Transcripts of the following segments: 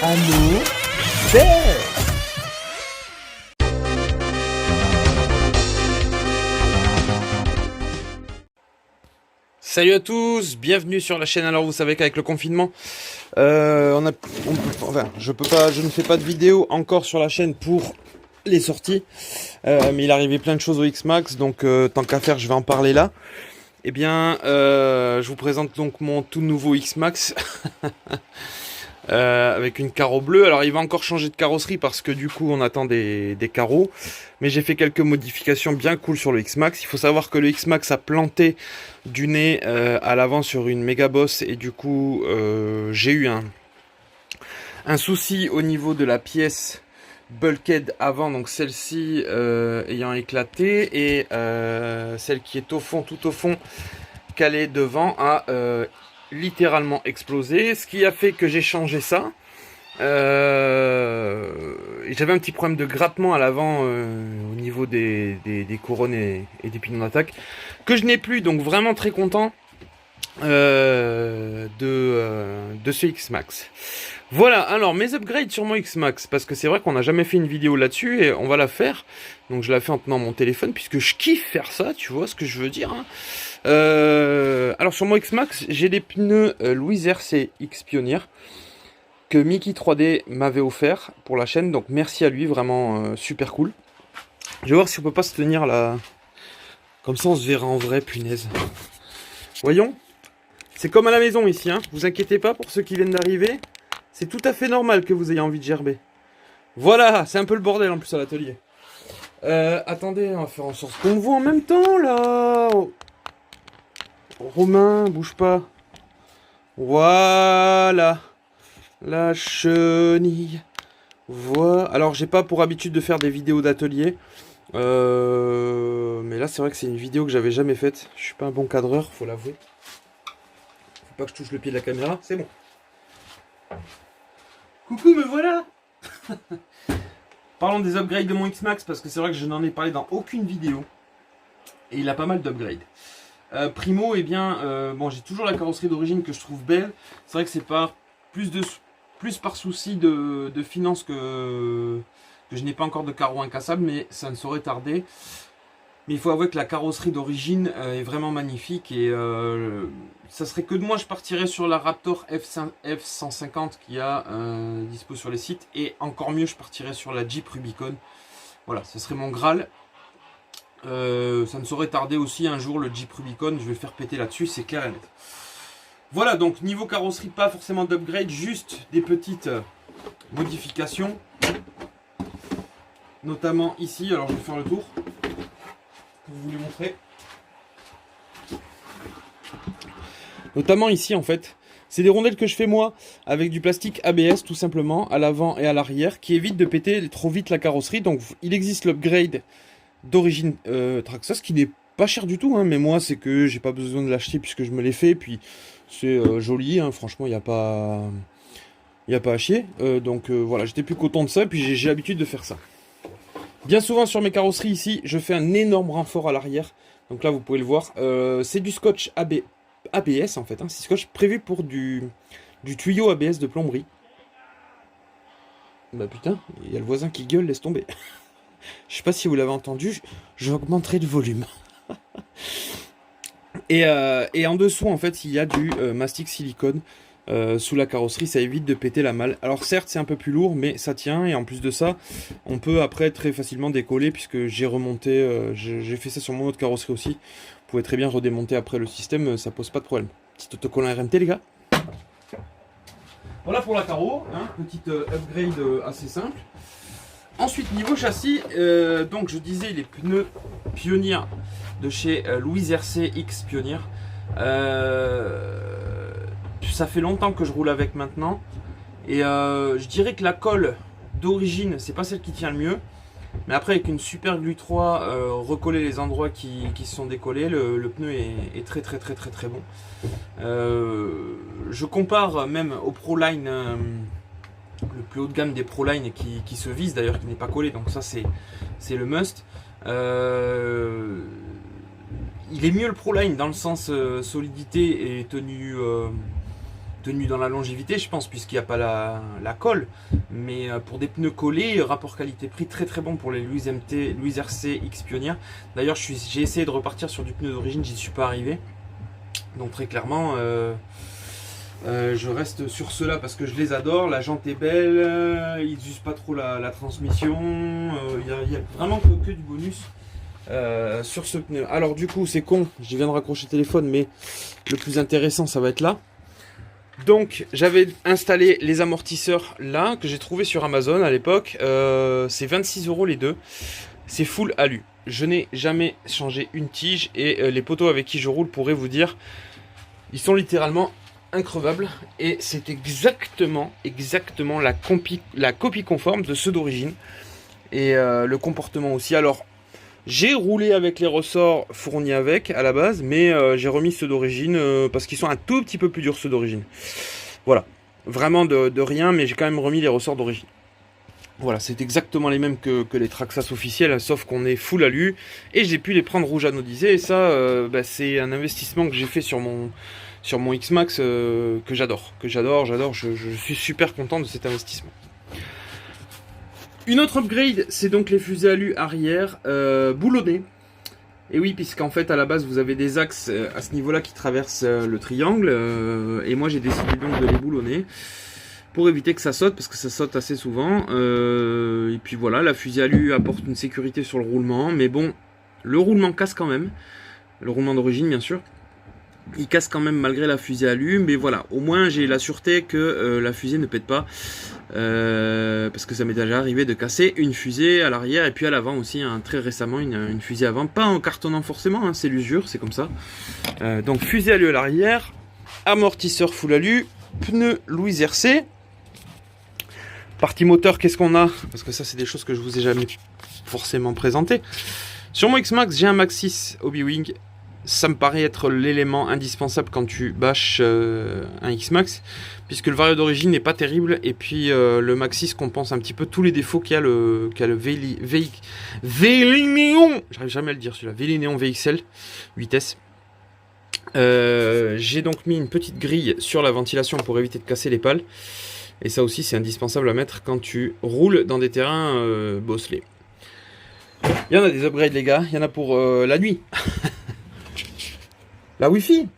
Anneau vert. Salut à tous, bienvenue sur la chaîne. Alors vous savez qu'avec le confinement, je ne fais pas de vidéo encore sur la chaîne pour les sorties, mais il arrivait plein de choses au X-Max, donc tant qu'à faire, je vais en parler là. Eh bien, je vous présente donc mon tout nouveau X-Max avec une carreau bleue. Alors il va encore changer de carrosserie parce que du coup on attend des carreaux, mais j'ai fait quelques modifications bien cool sur le X-Max. Il faut savoir que le X-Max a planté du nez à l'avant sur une Megaboss, et du coup j'ai eu un souci au niveau de la pièce bulkhead avant, donc celle-ci ayant éclaté, et celle qui est au fond, tout au fond, calée devant, a littéralement explosé, ce qui a fait que j'ai changé ça. J'avais un petit problème de grattement à l'avant au niveau des couronnes et des pinions d'attaque, que je n'ai plus, donc vraiment très content de ce X-Max. Voilà, alors mes upgrades sur mon X-Max, parce que c'est vrai qu'on n'a jamais fait une vidéo là-dessus, et on va la faire. Donc je la fais en tenant mon téléphone, puisque je kiffe faire ça, tu vois ce que je veux dire, hein. Alors sur mon X-Max, j'ai des pneus Louis RC X Pioneer que Mickey 3D m'avait offert pour la chaîne, donc merci à lui, vraiment super cool. Je vais voir si on peut pas se tenir là, comme ça on se verra en vrai, punaise. Voyons, c'est comme à la maison ici, hein. Vous inquiétez pas pour ceux qui viennent d'arriver, c'est tout à fait normal que vous ayez envie de gerber. Voilà, c'est un peu le bordel en plus à l'atelier. Attendez, on va faire en sorte qu'on voit en même temps là. Oh. Romain, bouge pas. Voilà. La chenille. Voilà. Alors j'ai pas pour habitude de faire des vidéos d'atelier. Mais là c'est vrai que c'est une vidéo que j'avais jamais faite. Je suis pas un bon cadreur, faut l'avouer. Faut pas que je touche le pied de la caméra, c'est bon. Coucou, me voilà. Parlons des upgrades de mon X-Max, parce que c'est vrai que je n'en ai parlé dans aucune vidéo. Et il a pas mal d'upgrades. Primo, eh bien, bon, j'ai toujours la carrosserie d'origine que je trouve belle. C'est vrai que c'est pas plus par souci de finances que je n'ai pas encore de carreaux incassables, mais ça ne saurait tarder. Mais il faut avouer que la carrosserie d'origine est vraiment magnifique, et ça serait que de moi je partirais sur la Raptor F150 qui a dispo sur les sites, et encore mieux je partirais sur la Jeep Rubicon. Voilà, ce serait mon Graal. Ça ne saurait tarder aussi un jour, le Jeep Rubicon, je vais faire péter là-dessus, c'est clair et net. Voilà, donc niveau carrosserie, pas forcément d'upgrade, juste des petites modifications. Notamment ici, alors je vais faire le tour pour vous les montrer. Notamment ici en fait, c'est des rondelles que je fais moi avec du plastique ABS tout simplement, à l'avant et à l'arrière, qui évite de péter trop vite la carrosserie. Donc il existe l'upgrade d'origine Traxxas qui n'est pas cher du tout, hein, mais moi c'est que j'ai pas besoin de l'acheter puisque je me l'ai fait, puis c'est joli, hein, franchement il n'y a pas à chier, donc voilà, j'étais plus content de ça, puis j'ai l'habitude de faire ça. Bien souvent sur mes carrosseries ici, je fais un énorme renfort à l'arrière, donc là vous pouvez le voir, c'est du scotch ABS en fait, hein, c'est scotch prévu pour du tuyau ABS de plomberie. Bah putain, il y a le voisin qui gueule, laisse tomber. Je sais pas si vous l'avez entendu, j'augmenterai le volume. Et en dessous, en fait, il y a du mastic silicone sous la carrosserie, ça évite de péter la malle. Alors certes, c'est un peu plus lourd, mais ça tient, et en plus de ça, on peut après très facilement décoller, puisque j'ai remonté, j'ai fait ça sur mon autre carrosserie aussi. Vous pouvez très bien redémonter après le système, ça pose pas de problème. Petit autocollant RMT, les gars. Voilà pour la carreau, hein, petite upgrade assez simple. Ensuite, niveau châssis, donc je disais les pneus Pioneer de chez Louis RC X Pioneer. Ça fait longtemps que je roule avec maintenant, et je dirais que la colle d'origine, c'est pas celle qui tient le mieux, mais après avec une super glue 3, recoller les endroits qui se sont décollés, le pneu est très bon. Je compare même au Proline, le plus haut de gamme des Proline qui se vise d'ailleurs, qui n'est pas collé, donc ça c'est le must. Il est mieux le Proline dans le sens solidité et tenue tenu dans la longévité, je pense, puisqu'il n'y a pas la colle. Mais pour des pneus collés, rapport qualité-prix très très bon pour les Louise MT, Louise RC X Pioneer. D'ailleurs, j'ai essayé de repartir sur du pneu d'origine, j'y suis pas arrivé. Donc très clairement, je reste sur ceux-là parce que je les adore. La jante est belle, ils n'usent pas trop la transmission. Il y a vraiment que du bonus sur ce pneu. Alors du coup, c'est con, je viens de raccrocher le téléphone, mais le plus intéressant, ça va être là. Donc j'avais installé les amortisseurs là que j'ai trouvé sur Amazon à l'époque. C'est 26 € les deux. C'est full alu. Je n'ai jamais changé une tige et les poteaux avec qui je roule pourraient vous dire, ils sont littéralement increvables et c'est exactement la copie conforme de ceux d'origine et le comportement aussi. Alors j'ai roulé avec les ressorts fournis avec à la base, mais j'ai remis ceux d'origine parce qu'ils sont un tout petit peu plus durs ceux d'origine. Voilà, vraiment de rien, mais j'ai quand même remis les ressorts d'origine. Voilà, c'est exactement les mêmes que les Traxxas officiels, sauf qu'on est full alu et j'ai pu les prendre rouge anodisé. Et ça, c'est un investissement que j'ai fait sur mon X-Max que j'adore. Je suis super content de cet investissement. Une autre upgrade, c'est donc les fusées alu arrière boulonnées. Et oui, puisqu'en fait, à la base, vous avez des axes à ce niveau-là qui traversent le triangle. Et moi, j'ai décidé donc de les boulonner pour éviter que ça saute, parce que ça saute assez souvent. Et puis voilà, la fusée alu apporte une sécurité sur le roulement. Mais bon, le roulement casse quand même. Le roulement d'origine, bien sûr. Il casse quand même malgré la fusée alu, mais voilà, au moins j'ai la sûreté que la fusée ne pète pas, parce que ça m'est déjà arrivé de casser une fusée à l'arrière et puis à l'avant aussi, hein, très récemment une fusée avant, pas en cartonnant forcément, hein, c'est l'usure, c'est comme ça. Donc fusée alu à l'arrière, amortisseur full alu, pneus Louise RC. Partie moteur, qu'est-ce qu'on a? Parce que ça c'est des choses que je vous ai jamais forcément présentées. Sur mon X-Max, j'ai un Maxxis Hobby-Wing. Ça me paraît être l'élément indispensable quand tu bâches un X-Max, puisque le vario d'origine n'est pas terrible, et puis le Maxxis compense un petit peu tous les défauts qu'a le Velineon, j'arrive jamais à le dire celui-là, Velineon VXL 8S. J'ai donc mis une petite grille sur la ventilation pour éviter de casser les pales, et ça aussi c'est indispensable à mettre quand tu roules dans des terrains bosselés. Il y en a des upgrades les gars, il y en a pour la nuit. La Wi-Fi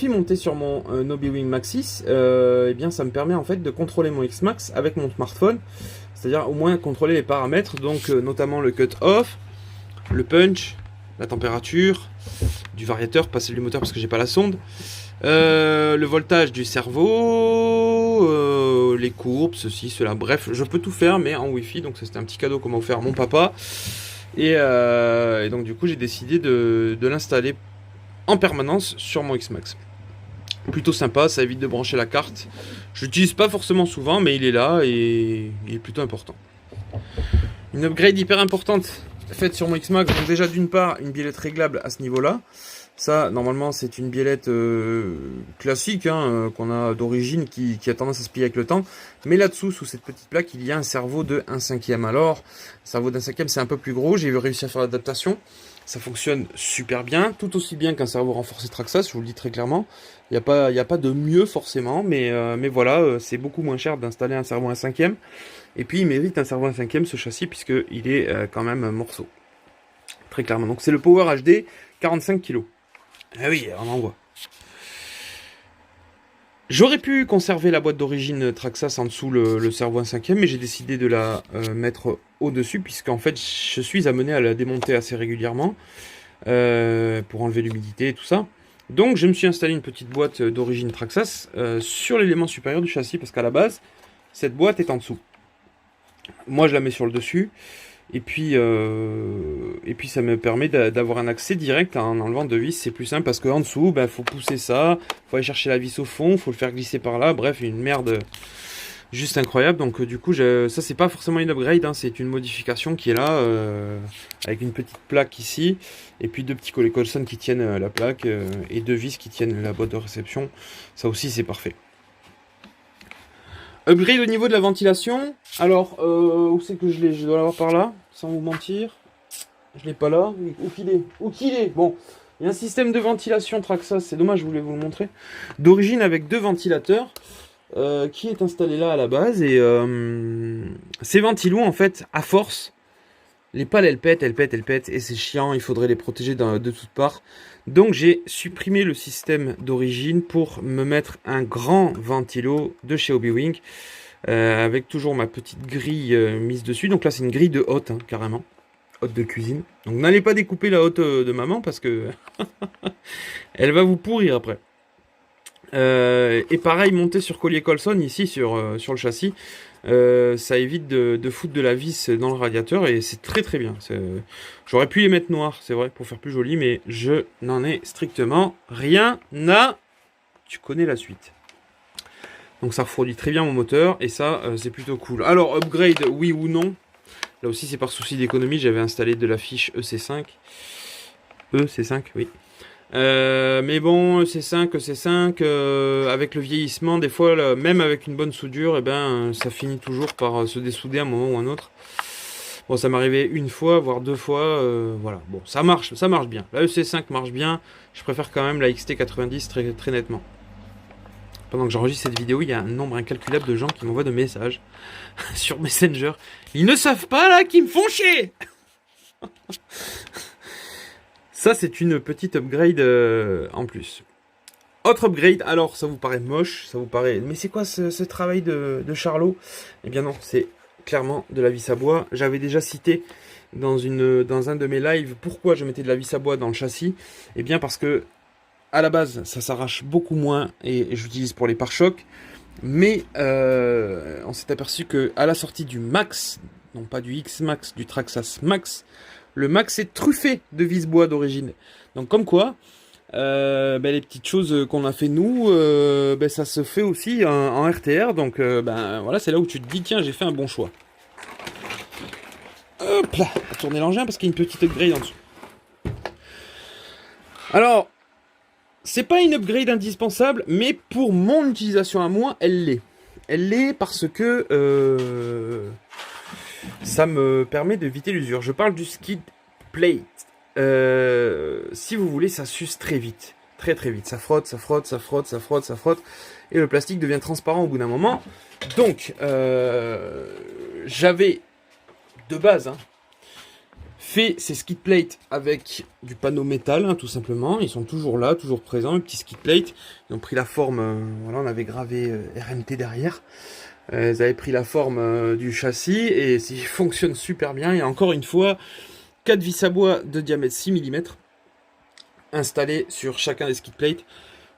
montée sur mon Hobby-Wing Maxxis, eh bien ça me permet en fait de contrôler mon X-Max avec mon smartphone, c'est-à-dire au moins contrôler les paramètres, donc notamment le cut-off, le punch, la température du variateur, pas celle du moteur parce que j'ai pas la sonde, le voltage du cerveau, les courbes, ceci, cela, bref, je peux tout faire mais en Wi-Fi, donc c'était un petit cadeau qu'on m'a offert mon papa, et donc du coup j'ai décidé de l'installer en permanence sur mon X-Max. Plutôt sympa, ça évite de brancher la carte. Je l'utilise pas forcément souvent, mais il est là et il est plutôt important. Une upgrade hyper importante faite sur mon X-Max. Donc déjà d'une part, une biellette réglable à ce niveau-là. Ça, normalement, c'est une biellette classique hein, qu'on a d'origine qui a tendance à se plier avec le temps. Mais là-dessous, sous cette petite plaque, il y a un cerveau de 1/5. Alors, un cerveau d'1/5, c'est un peu plus gros. J'ai réussi à faire l'adaptation. Ça fonctionne super bien, tout aussi bien qu'un cerveau renforcé Traxxas, je vous le dis très clairement. Il n'y a pas de mieux forcément, mais voilà, c'est beaucoup moins cher d'installer un cerveau 1/5. Et puis il mérite un cerveau 1/5 ce châssis, puisqu'il est quand même un morceau. Très clairement. Donc c'est le Power HD 45 kg. Ah oui, on en voit. J'aurais pu conserver la boîte d'origine Traxxas en dessous le cerveau 1/5, mais j'ai décidé de la mettre au-dessus, puisqu'en fait je suis amené à la démonter assez régulièrement pour enlever l'humidité et tout ça. Donc je me suis installé une petite boîte d'origine Traxxas sur l'élément supérieur du châssis, parce qu'à la base, cette boîte est en dessous. Moi je la mets sur le dessus. Et puis ça me permet d'avoir un accès direct en enlevant de vis. C'est plus simple parce qu'en dessous, faut pousser ça, faut aller chercher la vis au fond, faut le faire glisser par là. Bref, une merde juste incroyable. Donc du coup, ça c'est pas forcément une upgrade, hein, c'est une modification qui est là avec une petite plaque ici et puis deux petits collets Colson qui tiennent la plaque et deux vis qui tiennent la boîte de réception. Ça aussi c'est parfait. Upgrade au niveau de la ventilation. Alors, où c'est que je dois l'avoir par là, sans vous mentir. Je l'ai pas là. Où qu'il est? Bon, Il y a un système de ventilation Traxxas, c'est dommage, je voulais vous le montrer, d'origine avec 2 ventilateurs, qui est installé là à la base, et ces ventilos, en fait, à force, les pales, elles pètent, et c'est chiant, il faudrait les protéger de toutes parts. Donc j'ai supprimé le système d'origine pour me mettre un grand ventilo de chez Hobbywing, avec toujours ma petite grille mise dessus. Donc là c'est une grille de hotte, hein, carrément, hotte de cuisine. Donc n'allez pas découper la hotte de maman parce que elle va vous pourrir après. Et pareil, monter sur collier Colson ici sur le châssis, ça évite de foutre de la vis dans le radiateur et c'est très très bien. J'aurais pu les mettre noirs, c'est vrai, pour faire plus joli, mais je n'en ai strictement rien à... Tu connais la suite. Donc ça refroidit très bien mon moteur et ça c'est plutôt cool. Alors upgrade, oui ou non? Là aussi c'est par souci d'économie, j'avais installé de la fiche EC5. EC5, oui. Mais bon, C5, avec le vieillissement, des fois, là, même avec une bonne soudure, ça finit toujours par se dessouder à un moment ou un autre. Bon, ça m'est arrivé une fois, voire 2 fois, voilà. Bon, ça marche bien. La EC5 marche bien. Je préfère quand même la XT90 très, très nettement. Pendant que j'enregistre cette vidéo, il y a un nombre incalculable de gens qui m'envoient des messages sur Messenger. Ils ne savent pas, là, qu'ils me font chier. Ça, c'est une petite upgrade en plus. Autre upgrade, alors ça vous paraît moche, ça vous paraît... Mais c'est quoi ce travail de Charlot? Eh bien non, c'est clairement de la vis à bois. J'avais déjà cité dans un de mes lives pourquoi je mettais de la vis à bois dans le châssis. Eh bien parce que, à la base, ça s'arrache beaucoup moins et j'utilise pour les pare-chocs. Mais on s'est aperçu que à la sortie du Max, non pas du X-Max, du Traxxas Max, le Max est truffé de vis-bois d'origine. Donc comme quoi, les petites choses qu'on a fait nous, ça se fait aussi en RTR. Donc voilà, c'est là où tu te dis, tiens, j'ai fait un bon choix. Hop là, on va tourner l'engin parce qu'il y a une petite upgrade en dessous. Alors, c'est pas une upgrade indispensable, mais pour mon utilisation à moi, elle l'est. Elle l'est parce que... ça me permet d'éviter l'usure. Je parle du skid plate. Si vous voulez, ça s'use très vite. Très très vite. Ça frotte. Et le plastique devient transparent au bout d'un moment. Donc, j'avais de base fait ces skid plates avec du panneau métal, hein, tout simplement. Ils sont toujours là, toujours présents. Les petits skid plates. Ils ont pris la forme... voilà, on avait gravé RMT derrière. Ils avaient pris la forme du châssis et ils fonctionnent super bien. Et encore une fois, 4 vis à bois de diamètre 6 mm installés sur chacun des skid plates.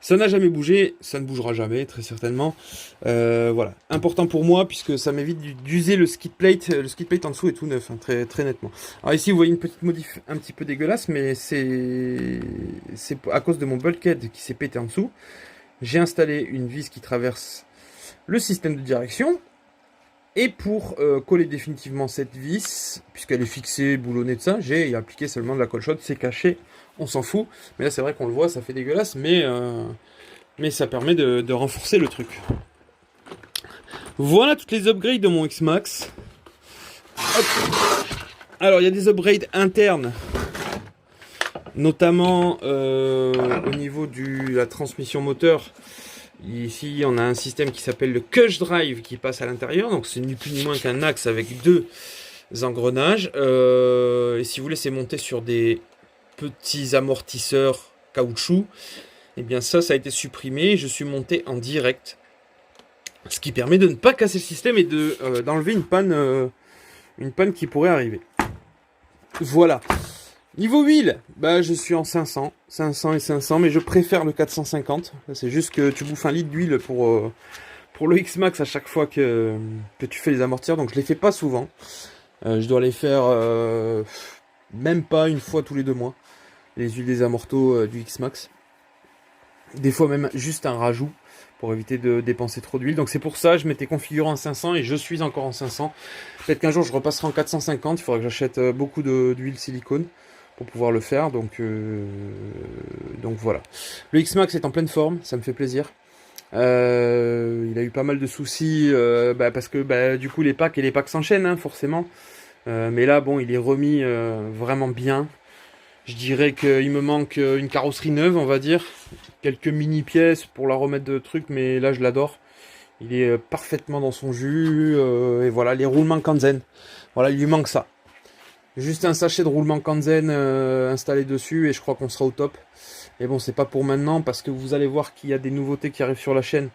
Ça n'a jamais bougé, ça ne bougera jamais, très certainement. Voilà, important pour moi puisque ça m'évite d'user le skid plate. Le skid plate en dessous est tout neuf, hein, très, très nettement. Alors ici, vous voyez une petite modif un petit peu dégueulasse, mais c'est à cause de mon bulkhead qui s'est pété en dessous. J'ai installé une vis qui traverse le système de direction, et pour coller définitivement cette vis, puisqu'elle est fixée, boulonnée de ça, j'ai appliqué seulement de la colle chaude, c'est caché, on s'en fout, mais là c'est vrai qu'on le voit, ça fait dégueulasse, mais ça permet de renforcer le truc. Voilà toutes les upgrades de mon X-Max. Alors il y a des upgrades internes, notamment au niveau de la transmission moteur. Ici, on a un système qui s'appelle le Cush Drive qui passe à l'intérieur. Donc, c'est ni plus ni moins qu'un axe avec 2 engrenages. Et si vous voulez, c'est monté sur des petits amortisseurs caoutchouc. Et bien, ça a été supprimé. Je suis monté en direct. Ce qui permet de ne pas casser le système et d'enlever une panne qui pourrait arriver. Voilà. Niveau huile, je suis en 500 et 500, mais je préfère le 450. C'est juste que tu bouffes un litre d'huile pour le X-Max à chaque fois que tu fais les amortisseurs, donc je les fais pas souvent. Je dois les faire même pas une fois tous les 2 mois, les huiles des amortos du X-Max. Des fois même juste un rajout pour éviter de dépenser trop d'huile. Donc c'est pour ça, je m'étais configuré en 500 et je suis encore en 500. Peut-être qu'un jour je repasserai en 450, il faudra que j'achète beaucoup d'huile silicone pour pouvoir le faire, donc voilà. Le X-Max est en pleine forme, ça me fait plaisir. Il a eu pas mal de soucis, parce que du coup les packs s'enchaînent, hein, forcément. Mais là, bon, il est remis vraiment bien. Je dirais qu'il me manque une carrosserie neuve, on va dire. Quelques mini pièces pour la remettre de trucs, mais là je l'adore. Il est parfaitement dans son jus. Et voilà, les roulements Kanzen. Voilà, il lui manque ça. Juste un sachet de roulement Kanzen installé dessus et je crois qu'on sera au top. Et bon, c'est pas pour maintenant parce que vous allez voir qu'il y a des nouveautés qui arrivent sur la chaîne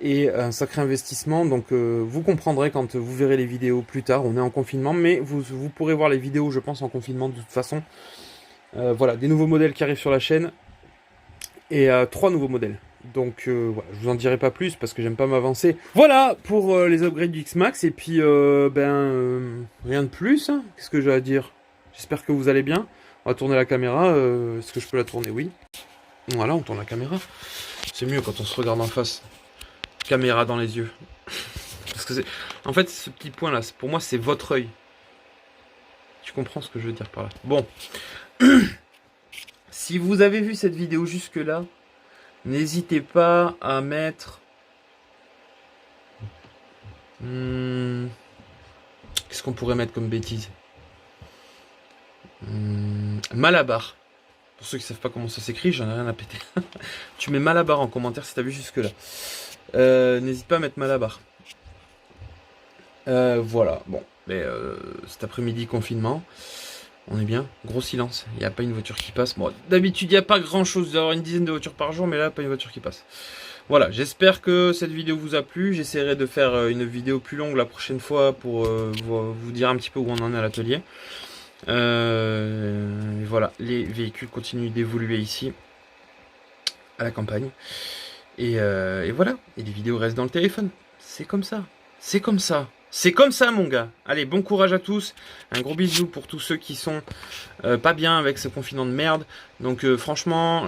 et un sacré investissement. Donc vous comprendrez quand vous verrez les vidéos plus tard. On est en confinement, mais vous pourrez voir les vidéos, je pense, en confinement de toute façon. Voilà, des nouveaux modèles qui arrivent sur la chaîne et 3 nouveaux modèles. Donc voilà, je vous en dirai pas plus parce que j'aime pas m'avancer. Voilà pour les upgrades du X-Max et puis rien de plus. Hein. Qu'est-ce que j'ai à dire? J'espère que vous allez bien. On va tourner la caméra. Est-ce que je peux la tourner? Oui. Voilà, on tourne la caméra. C'est mieux quand on se regarde en face. Caméra dans les yeux. Parce que en fait, ce petit point là, pour moi, c'est votre œil. Tu comprends ce que je veux dire par là? Bon. Si vous avez vu cette vidéo jusque là, n'hésitez pas à mettre... Qu'est-ce qu'on pourrait mettre comme bêtise? Malabar. Pour ceux qui ne savent pas comment ça s'écrit, j'en ai rien à péter. Tu mets Malabar en commentaire si tu as vu jusque là. N'hésite pas à mettre Malabar. Voilà, bon. Mais, cet après-midi, confinement. On est bien. Gros silence. Il n'y a pas une voiture qui passe. Bon, d'habitude, il n'y a pas grand-chose. D'avoir une dizaine de voitures par jour, mais là, pas une voiture qui passe. Voilà, j'espère que cette vidéo vous a plu. J'essaierai de faire une vidéo plus longue la prochaine fois pour vous dire un petit peu où on en est à l'atelier. Voilà, les véhicules continuent d'évoluer ici, à la campagne. Et voilà, et les vidéos restent dans le téléphone. C'est comme ça. C'est comme ça. C'est comme ça, mon gars. Allez, bon courage à tous. Un gros bisou pour tous ceux qui sont pas bien avec ce confinement de merde. Donc, franchement,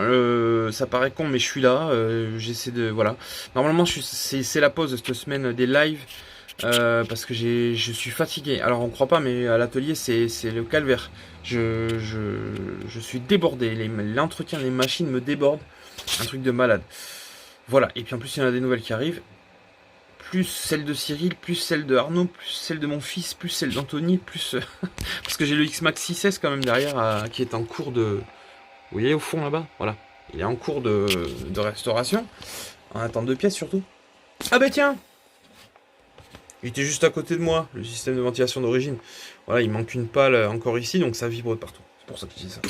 ça paraît con, mais je suis là. J'essaie de... Voilà. Normalement, c'est la pause de cette semaine des lives. Parce que je suis fatigué. Alors, on croit pas, mais à l'atelier, c'est le calvaire. Je suis débordé. L'entretien des machines me déborde. Un truc de malade. Voilà. Et puis, en plus, il y en a des nouvelles qui arrivent. Plus celle de Cyril, plus celle de Arnaud, plus celle de mon fils, plus celle d'Anthony, plus... Parce que j'ai le X-Max 6S quand même derrière, qui est en cours de... Vous voyez au fond là-bas? Voilà. Il est en cours de restauration. En attente de pièces surtout. Ah bah tiens! Il était juste à côté de moi, le système de ventilation d'origine. Voilà, il manque une pale encore ici, donc ça vibre de partout. C'est pour ça que je dis ça.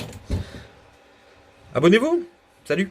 Abonnez-vous! Salut!